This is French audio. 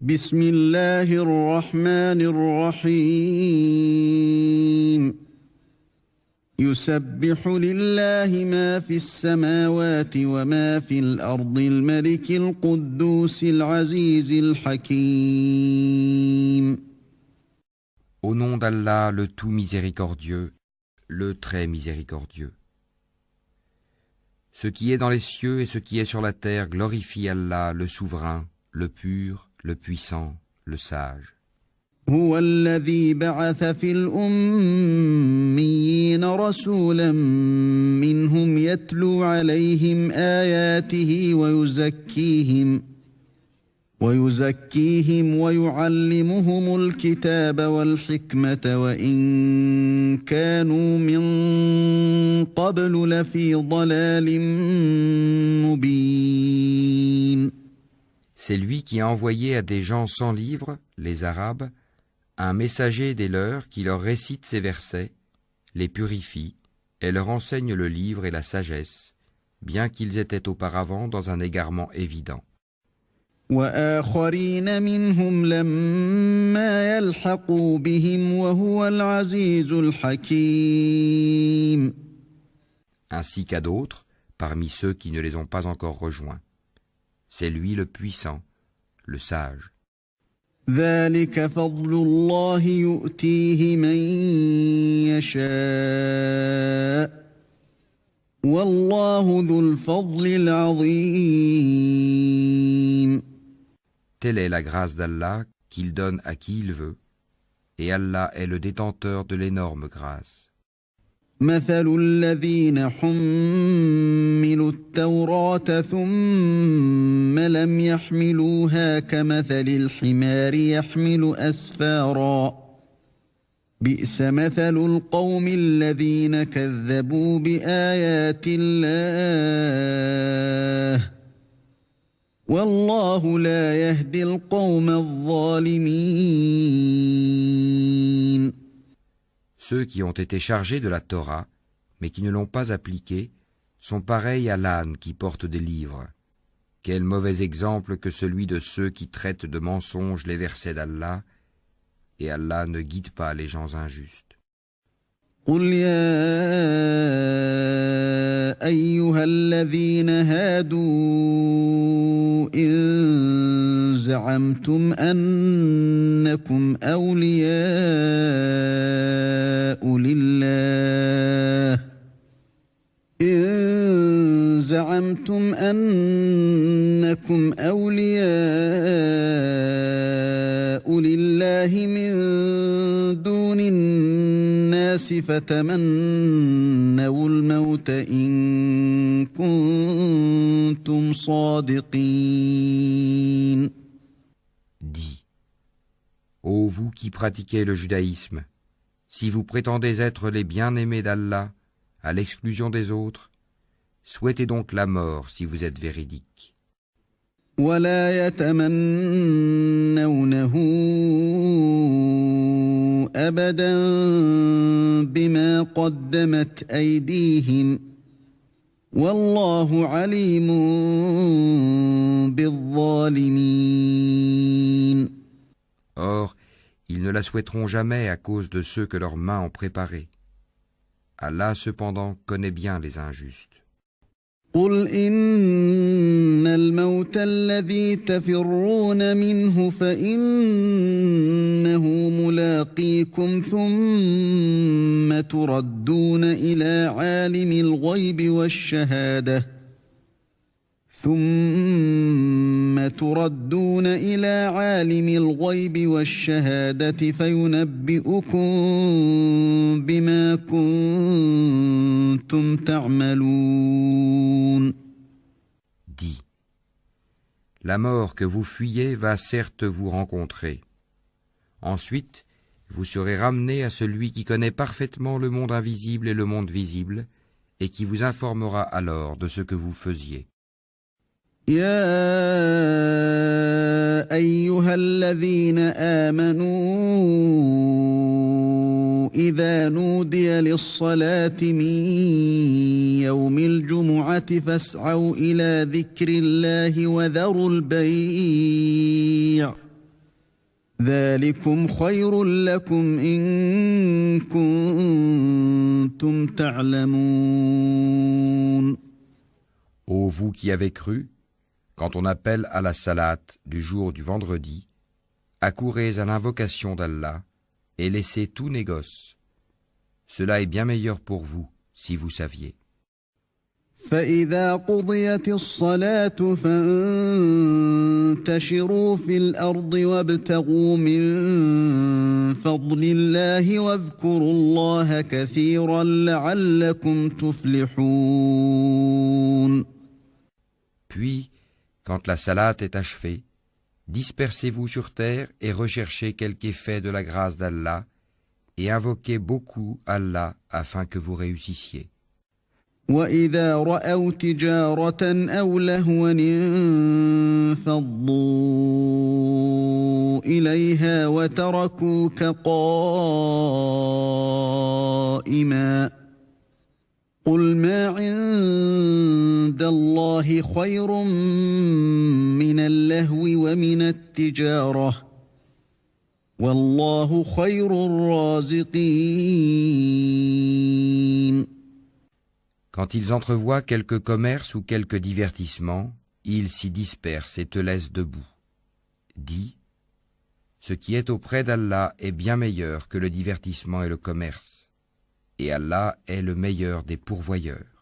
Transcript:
بسم الله الرحمن الرحيم يسبح لله ما في السماوات وما في الأرض الملك القدوس العزيز الحكيم. Au nom d'Allah, le tout miséricordieux, le très miséricordieux. Ce qui est dans les cieux et ce qui est sur la terre glorifie Allah, le souverain, le pur, le puissant, le sage. هو الذي بعث في الأميين رسولا منهم يتلو عليهم آياته ويزكيهم ويعلمهم الكتاب والحكمة وإن كانوا من قبل لفي ضلال مبين. C'est lui qui a envoyé à des gens sans livre, les Arabes, un messager des leurs qui leur récite ces versets, les purifie et leur enseigne le livre et la sagesse, bien qu'ils étaient auparavant dans un égarement évident. وآخرين منهم لما يلحقوا بهم وهو العزيز الحكيم. Ainsi qu'à d'autres, parmi ceux qui ne les ont pas encore rejoints. C'est lui le puissant, le sage. ذلك فضل الله يؤتيه من يشاء والله ذو الفضل العظيم. Telle est la grâce d'Allah qu'il donne à qui il veut, et Allah est le détenteur de l'énorme grâce. مثل الذين حملوا التوراة ثم لم يحملوها كمثل الحمار يحمل أسفارا بئس مثل القوم الذين كذبوا بآيات الله والله لا يهدي القوم الظالمين. Ceux qui ont été chargés de la Torah, mais qui ne l'ont pas appliquée, sont pareils à l'âne qui porte des livres. Quel mauvais exemple que celui de ceux qui traitent de mensonges les versets d'Allah, et Allah ne guide pas les gens injustes. قل يا أيها الذين هادوا إن زعمتم أنكم أولياء لله من دون الناس فتمنوا الموت إن كنتم صادقين. Dis, ô vous qui pratiquez le judaïsme, si vous prétendez être les bien-aimés d'Allah, à l'exclusion des autres, souhaitez donc la mort si vous êtes véridiques. ولا يتمنونه أبدا بما قدمت أيديهم والله عليم بالظالمين. Or, ils ne la souhaiteront jamais à cause de ceux que leurs mains ont préparés. Allah cependant connaît bien les injustes. قل إن الموت الذي تفرون منه فإنه ملاقيكم ثم تردون إلى عالم الغيب والشهادة فينبئكم بما كنتم تعملون. Dis, la mort que vous fuyez va certes vous rencontrer. Ensuite, vous serez ramenés à celui qui connaît parfaitement le monde invisible et le monde visible, et qui vous informera alors de ce que vous faisiez. يا أيها الذين آمنوا إذا نودي للصلاة من يوم الجمعة فاسعوا إلى ذكر الله وذروا البيع ذلكم خير لكم إن كنتم تعلمون. Ô vous qui avez cru, quand on appelle à la salate du jour du vendredi, accourez à l'invocation d'Allah et laissez tout négoce. Cela est bien meilleur pour vous, si vous saviez. فإذا قضيت الصلاة فانتشروا في الأرض وابتغوا من فضل الله واذكروا الله كثيرا لعلكم تفلحون. Puis, quand la salate est achevée, dispersez-vous sur terre et recherchez quelque effet de la grâce d'Allah et invoquez beaucoup Allah afin que vous réussissiez. وَإِذَا رَأَوْا تِجَارَةً أَوْ لَهْوًا انفَضُّوا إِلَيْهَا وَتَرَكُوكَ قَائِمًا قُلْ مَا عِندَ اللَّهِ خَيْرٌ مِّنَ اللَّهْوِ وَمِنَ التِّجَارَةِ وَاللَّهُ خَيْرُ الرَّازِقِينَ. Quand ils entrevoient quelque commerce ou quelque divertissement, ils s'y dispersent et te laissent debout. Dis, ce qui est auprès d'Allah est bien meilleur que le divertissement et le commerce, et Allah est le meilleur des pourvoyeurs.